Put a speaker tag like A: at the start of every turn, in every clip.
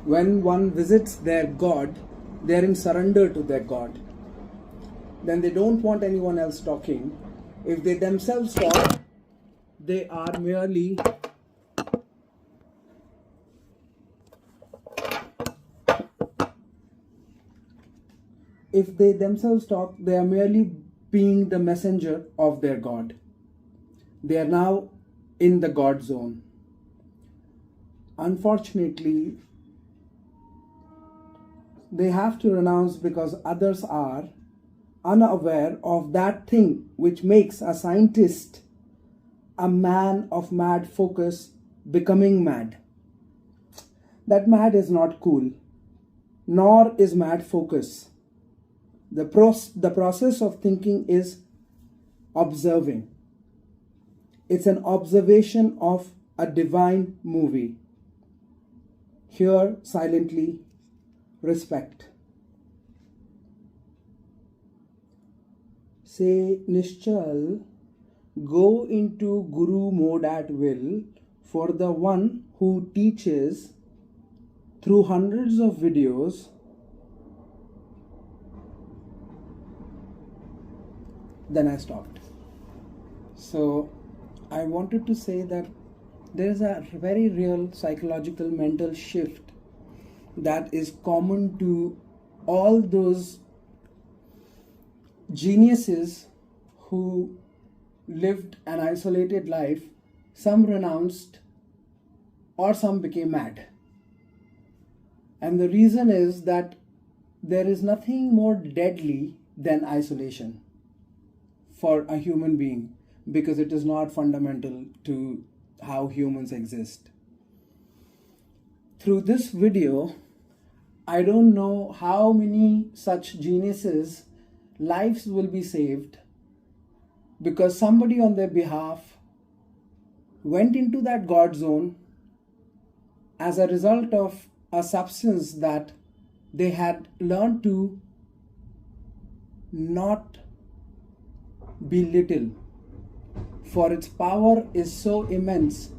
A: When one visits their God, they are in surrender to their God. Then they don't want anyone else talking. If they themselves talk, they are merely being the messenger of their God. They are now in the God zone. Unfortunately, they have to renounce because others are unaware of that thing which makes a scientist, a man of mad focus, becoming mad. That mad is not cool, nor is mad focus. The process of thinking is observing. It's an observation of a divine movie. Hear silently, respect. Say, Nishchal, go into Guru mode at will for the one who teaches through hundreds of videos. Then I stopped. So I wanted to say that there is a very real psychological mental shift that is common to all those geniuses who lived an isolated life. Some renounced or some became mad. And the reason is that there is nothing more deadly than isolation for a human being, because it is not fundamental to how humans exist. Through this video, I don't know how many such geniuses' lives will be saved because somebody on their behalf went into that God zone as a result of a substance that they had learned to not belittle, for its power is so immense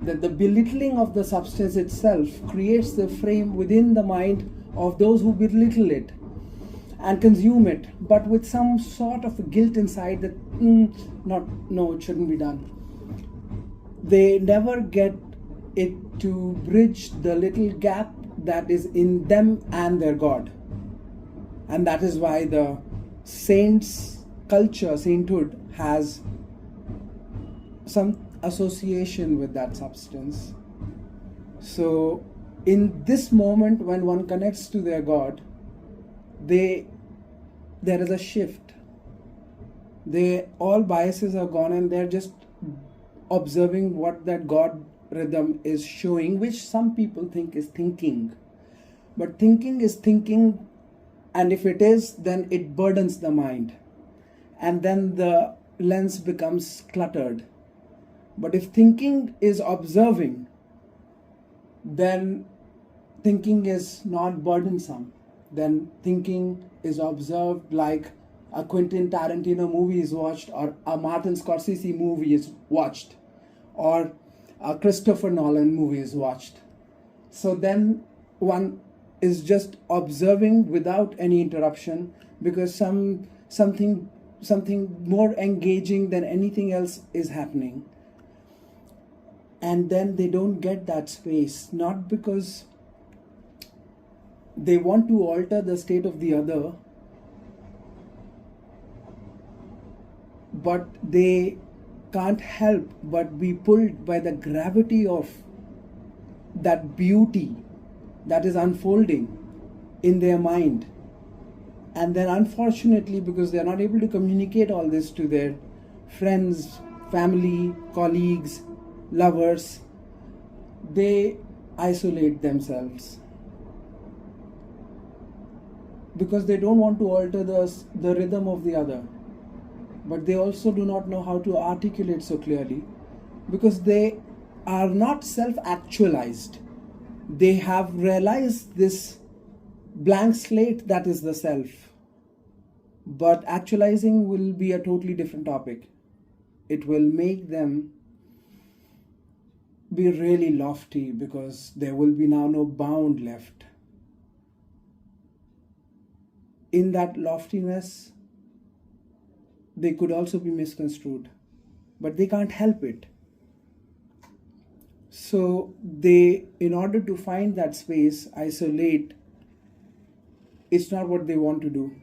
A: that the belittling of the substance itself creates the frame within the mind of those who belittle it and consume it, but with some sort of guilt inside that it shouldn't be done. They never get it to bridge the little gap that is in them and their God. And that is why the saints culture, sainthood, has some association with that substance. So in this moment when one connects to their God, there is a shift. All biases are gone and they're just observing what that God rhythm is showing, which some people think is thinking. But thinking is thinking, and if it is, then it burdens the mind. And then the lens becomes cluttered. But if thinking is observing, then thinking is not burdensome. Then thinking is observed like a Quentin Tarantino movie is watched, or a Martin Scorsese movie is watched, or a Christopher Nolan movie is watched. So then one is just observing without any interruption, because something more engaging than anything else is happening. And then they don't get that space, not because they want to alter the state of the other, but they can't help but be pulled by the gravity of that beauty that is unfolding in their mind. And then unfortunately, because they are not able to communicate all this to their friends, family, colleagues, lovers, they isolate themselves because they don't want to alter the rhythm of the other. But they also do not know how to articulate so clearly because they are not self-actualized. They have realized this blank slate that is the self. But actualizing will be a totally different topic. It will make them be really lofty, because there will be now no bound left. In that loftiness, they could also be misconstrued, but they can't help it. So they, in order to find that space, isolate. It's not what they want to do.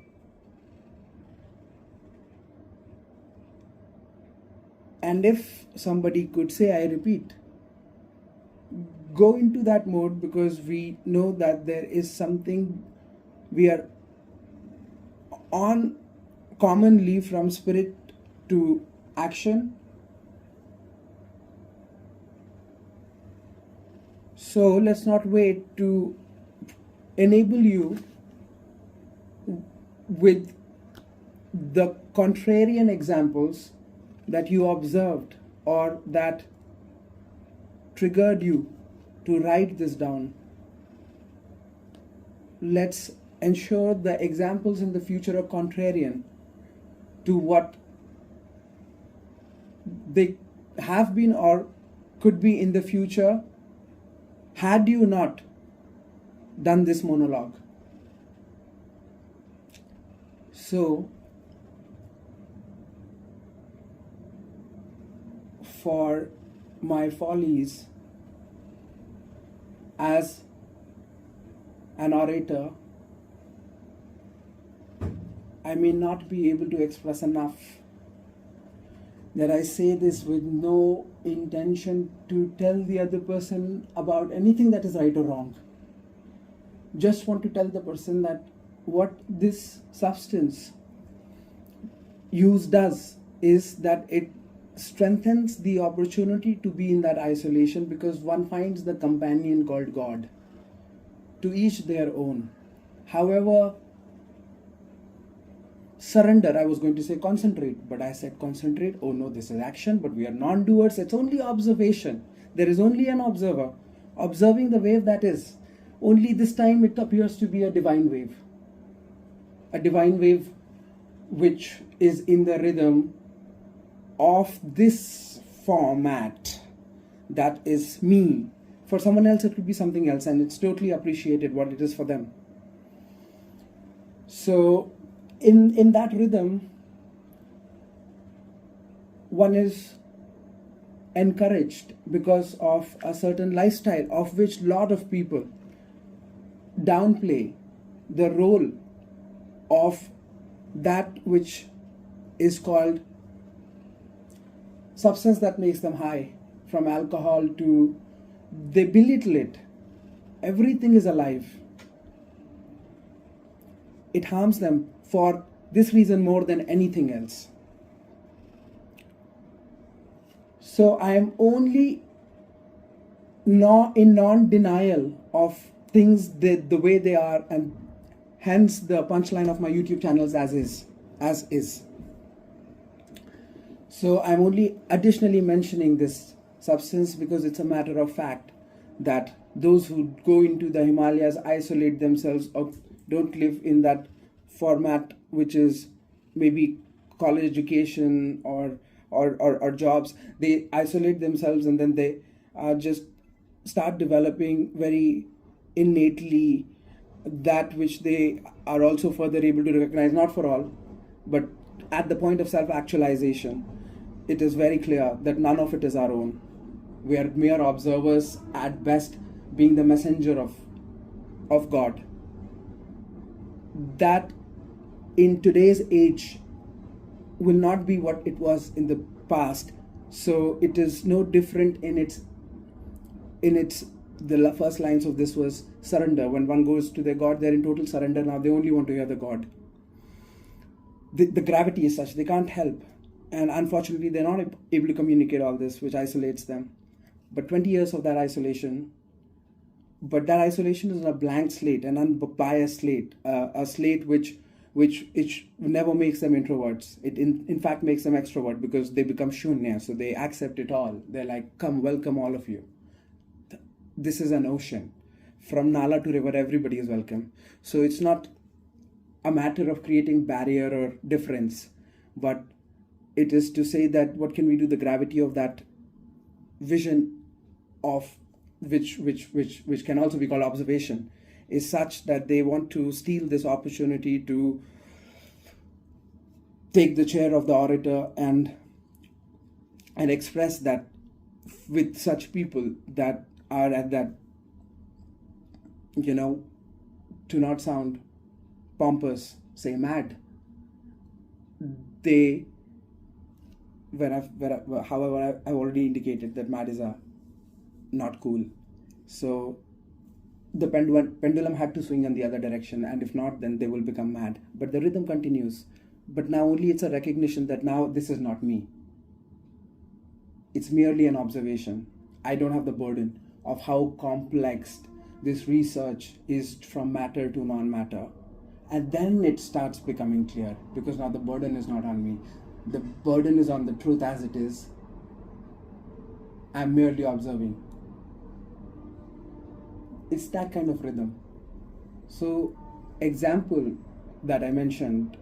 A: And if somebody could say, I repeat, go into that mode, because we know that there is something we are on commonly from spirit to action. So let's not wait to enable you with the contrarian examples that you observed or that triggered you to write this down. Let's ensure the examples in the future are contrarian to what they have been or could be in the future had you not done this monologue. So, for my follies as an orator, I may not be able to express enough that I say this with no intention to tell the other person about anything that is right or wrong. Just want to tell the person that what this substance use does is that it strengthens the opportunity to be in that isolation, because one finds the companion called God. To each their own. However, surrender, I was going to say concentrate, but I said concentrate. Oh no, this is action, but we are non-doers. It's only observation. There is only an observer observing the wave that is. Only this time it appears to be a divine wave. A divine wave which is in the rhythm of this format that is me. For someone else it could be something else, and it's totally appreciated what it is for them. So in that rhythm, one is encouraged because of a certain lifestyle of which lot of people downplay the role of that which is called substance that makes them high, from alcohol to, they belittle it. Everything is alive. It harms them for this reason more than anything else. So I am only in non-denial of things the way they are, and hence the punchline of my YouTube channels as is. So I'm only additionally mentioning this substance because it's a matter of fact that those who go into the Himalayas isolate themselves or don't live in that format, which is maybe college education or jobs. They isolate themselves and then they just start developing very innately that which they are also further able to recognize, not for all, but at the point of self-actualization, it is very clear that none of it is our own. We are mere observers at best, being the messenger of God. That in today's age will not be what it was in the past. So it is no different in its the first lines of this was surrender. When one goes to their God, they're in total surrender. Now they only want to hear the God. The gravity is such, they can't help. And unfortunately, they're not able to communicate all this, which isolates them. But 20 years of that isolation, but that isolation is a blank slate, an unbiased slate, a slate which never makes them introverts. It in fact makes them extrovert, because they become shunya, so they accept it all. They're like, come, welcome all of you. This is an ocean. From Nala to river, everybody is welcome. So it's not a matter of creating barrier or difference, but it is to say that what can we do? The gravity of that vision of which can also be called observation, is such that they want to steal this opportunity to take the chair of the orator and express that with such people that are at that, to not sound pompous, say mad. They, however, I've already indicated that mad is not cool. So the pendulum had to swing in the other direction, and if not, then they will become mad. But the rhythm continues. But now only it's a recognition that now this is not me. It's merely an observation. I don't have the burden of how complex this research is from matter to non-matter. And then it starts becoming clear, because now the burden is not on me. The burden is on the truth as it is. I'm merely observing. It's that kind of rhythm. So, example that I mentioned,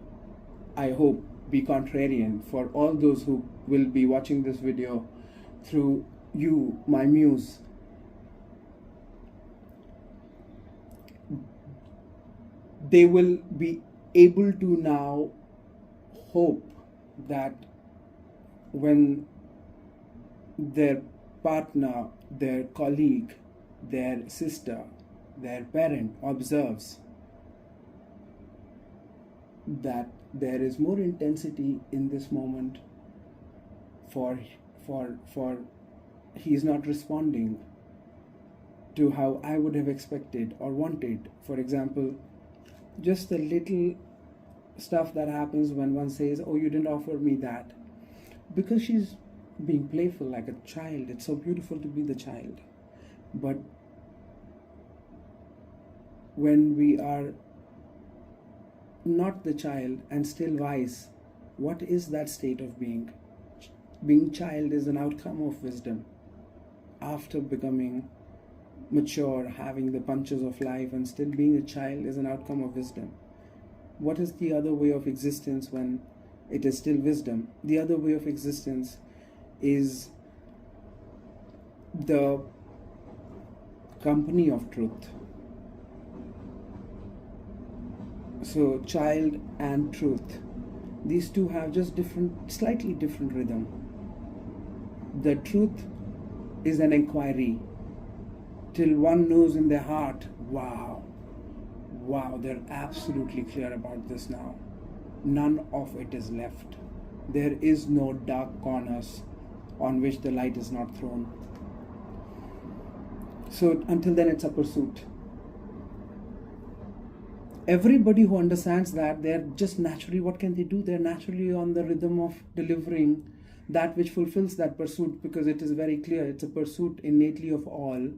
A: I hope be contrarian for all those who will be watching this video through you, my muse. They will be able to now hope that when their partner, their colleague, their sister, their parent observes that there is more intensity in this moment, for he is not responding to how I would have expected or wanted. For example, just the little stuff that happens when one says, oh, you didn't offer me that, because she's being playful like a child. It's so beautiful to be the child. But when we are not the child and still wise, what is that state of being? Being child is an outcome of wisdom. After becoming mature, having the punches of life, and still being a child is an outcome of wisdom. What is the other way of existence when it is still wisdom? The other way of existence is the company of truth. So child and truth, these two have just slightly different rhythm. The truth is an inquiry till one knows in their heart, wow, they're absolutely clear about this now. None of it is left. There is no dark corners on which the light is not thrown. So until then, it's a pursuit. Everybody who understands that, they're just naturally, what can they do? They're naturally on the rhythm of delivering that which fulfills that pursuit, because it is very clear, it's a pursuit innately of all.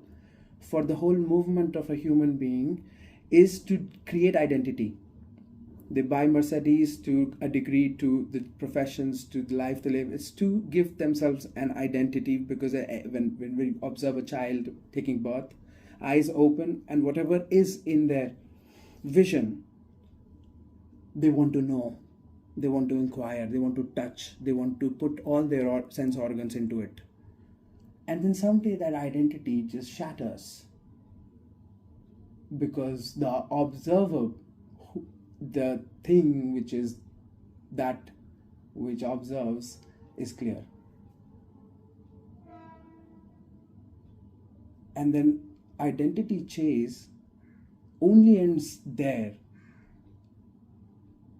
A: For the whole movement of a human being is to create identity. They buy Mercedes to a degree, to the professions, to the life they live. It's to give themselves an identity, because when we observe a child taking birth, eyes open, and whatever is in their vision, they want to know, they want to inquire, they want to touch, they want to put all their sense organs into it. And then someday that identity just shatters, because the observer, the thing which is that which observes, is clear. And then identity chase only ends there,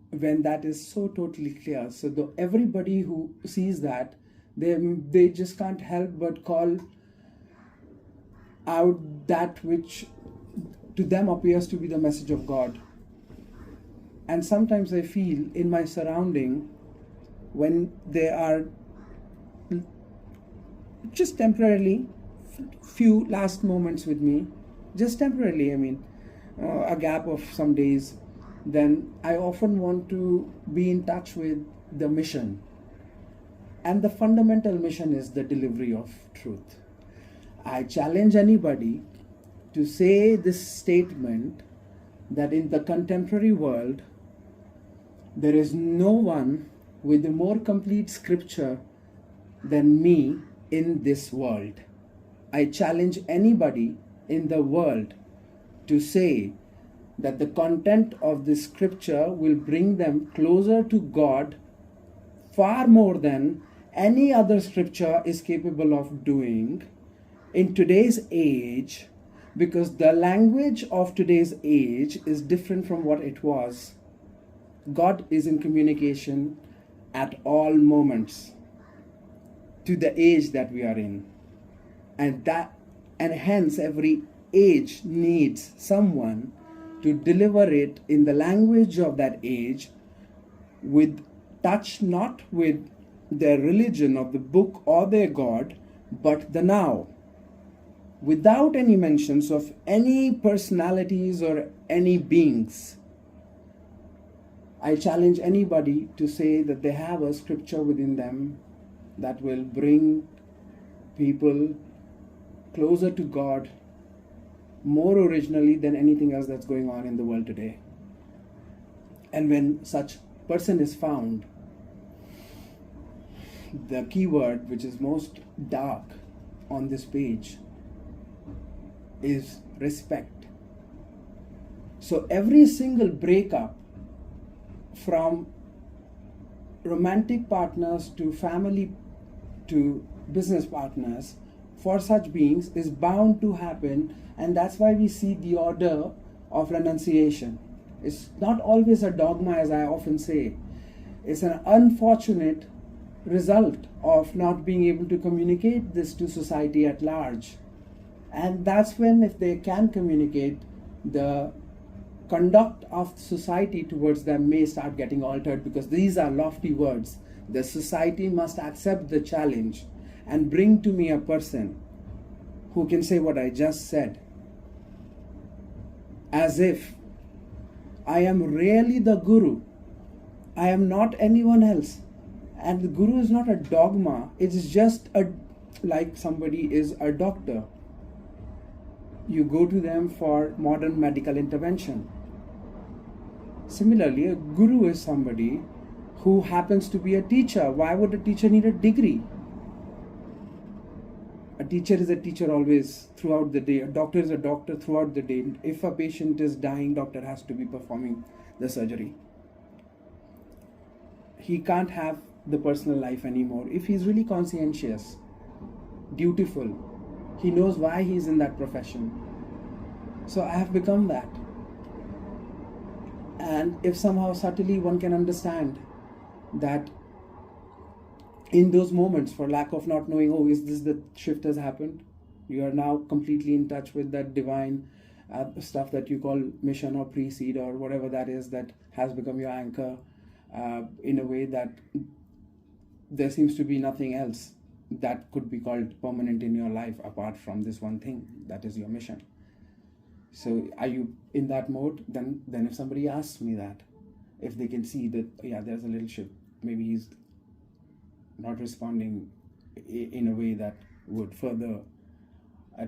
A: when that is so totally clear. So everybody who sees that, they just can't help but call out that which to them appears to be the message of God. And sometimes I feel in my surrounding, when they are just temporarily, few last moments with me, just temporarily, a gap of some days, then I often want to be in touch with the mission. And the fundamental mission is the delivery of truth. I challenge anybody to say this statement, that in the contemporary world, there is no one with a more complete scripture than me in this world. I challenge anybody in the world to say that the content of this scripture will bring them closer to God far more than any other scripture is capable of doing in today's age, because the language of today's age is different from what it was. God is in communication at all moments to the age that we are in, and hence every age needs someone to deliver it in the language of that age, with touch not with their religion of the book or their God, but the now, without any mentions of any personalities or any beings. I challenge anybody to say that they have a scripture within them that will bring people closer to God more originally than anything else that's going on in the world today. And when such person is found, the keyword which is most dark on this page is respect. So every single breakup, from romantic partners to family to business partners, for such beings is bound to happen, and that's why we see the order of renunciation. It's not always a dogma, as I often say. It's an unfortunate result of not being able to communicate this to society at large. And that's when, if they can communicate, the conduct of society towards them may start getting altered, because these are lofty words. The society must accept the challenge and bring to me a person who can say what I just said, as if I am really the guru. I am not anyone else. And the guru is not a dogma. It is just like somebody is a doctor. You go to them for modern medical intervention. Similarly, a guru is somebody who happens to be a teacher. Why would a teacher need a degree? A teacher is a teacher always throughout the day. A doctor is a doctor throughout the day. If a patient is dying, doctor has to be performing the surgery. He can't have the personal life anymore. If he's really conscientious, dutiful, he knows why he's in that profession. So I have become that. And if somehow subtly one can understand that in those moments, for lack of not knowing, oh, is this the shift has happened? You are now completely in touch with that divine stuff that you call mission or pre-seed or whatever that is, that has become your anchor in a way that there seems to be nothing else that could be called permanent in your life apart from this one thing that is your mission. So are you in that mode? Then if somebody asks me that, if they can see that, yeah, there's a little shift, maybe he's not responding in a way that would further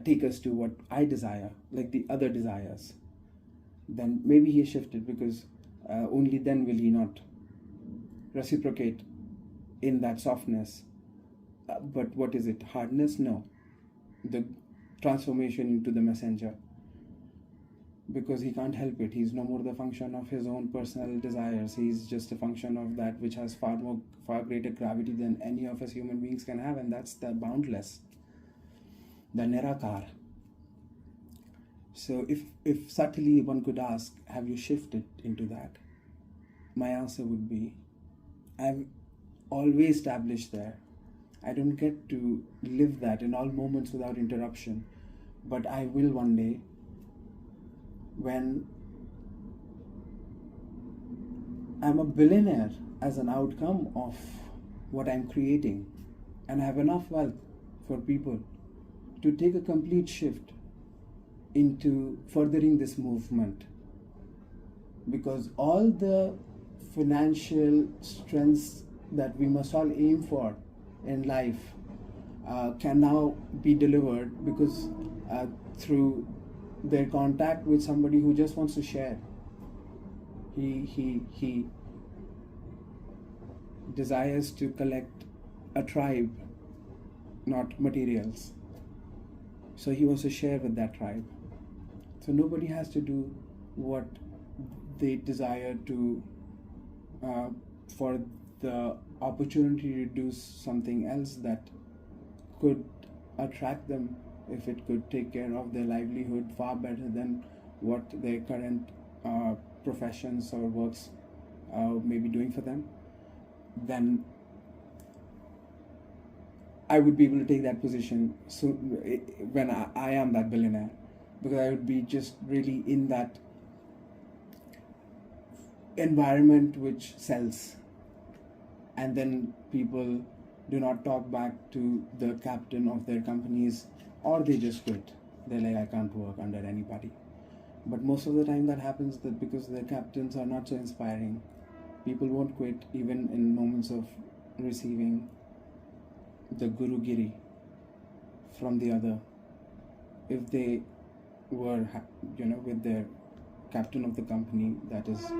A: take us to what I desire, like the other desires, then maybe he shifted, because only then will he not reciprocate in that softness. But what is it? Hardness? No. The transformation into the messenger. Because he can't help it. He's no more the function of his own personal desires. He's just a function of that which has far greater gravity than any of us human beings can have, and that's the boundless, the Nirakar. So if subtly one could ask, have you shifted into that? My answer would be, I'm always established there. I don't get to live that in all moments without interruption, but I will one day, when I'm a billionaire as an outcome of what I'm creating, and I have enough wealth for people to take a complete shift into furthering this movement. Because all the financial strengths that we must all aim for in life can now be delivered because through their contact with somebody who just wants to share. He desires to collect a tribe, not materials. So he wants to share with that tribe. So nobody has to do what they desire to, for the opportunity to do something else that could attract them, if it could take care of their livelihood far better than what their current professions or works may be doing for them, then I would be able to take that position when I am that billionaire, because I would be just really in that environment which sells, and then people do not talk back to the captain of their companies, or they just quit. They're like, I can't work under anybody. But most of the time that happens that because the captains are not so inspiring. People won't quit even in moments of receiving the Guru Giri from the other. If they were, with their captain of the company that is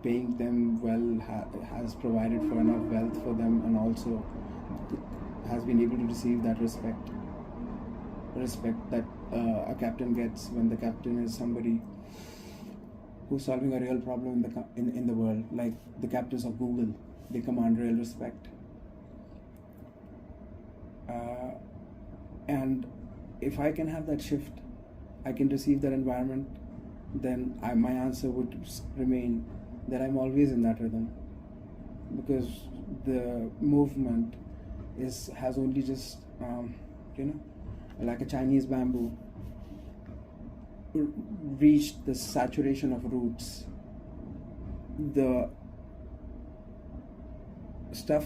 A: paying them well, has provided for enough wealth for them, and also has been able to receive that respect that a captain gets when the captain is somebody who's solving a real problem in the world, like the captains of Google. They command real respect. And if I can have that shift, I can receive that environment, then my answer would remain that I'm always in that rhythm, because the movement has only just like a Chinese bamboo reached the saturation of roots. The stuff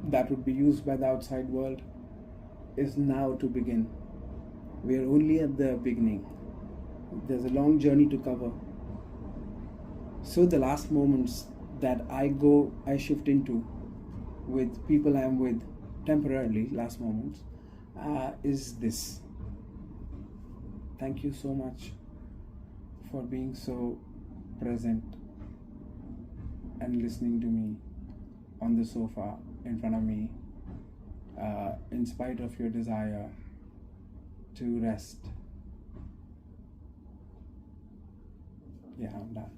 A: that would be used by the outside world is now to begin. We are only at the beginning. There's a long journey to cover. So the last moments that I shift into with people I'm with temporarily, last moments, is this. Thank you so much for being so present and listening to me on the sofa in front of me, in spite of your desire to rest. Yeah, I'm done.